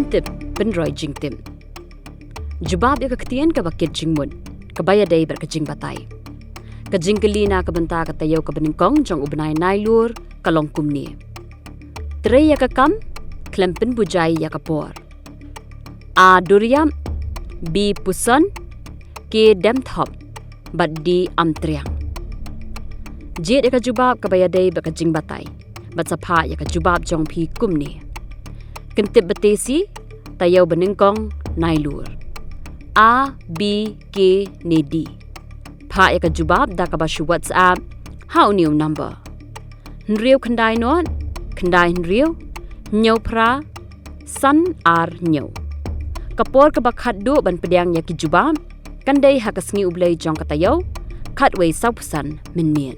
Kyntip Pynroi Jingtip. Jubab ya kaktian ka bakit jingmud, kabaya day berkajing batay. Kajing kelina kabenta ka Taïew ka Nyngkong jong ubnay Nailur kalong kumni. Tre ya kakam, klempen bujay ya kapor. A duriam, bi pusan, ke dem thop, bat di amtriang. Jit ya ka jubab kabaya day berkajing batay, bat sapa ya ka jubab jong pi kumni. Kyntip betesi, Taïew Nyngkong Nailur. A, B, K, ne D. Pa ya ka jubab da ka bashu WhatsApp, hau new number. Nriu kandai not, kandai nriu, nyau pra, san ar nyau. Kapor ka bakat do ban pediang ya ki jubab, kandai ha ka sngi ublay jong ka Taïew, kat wei saupusan min mien.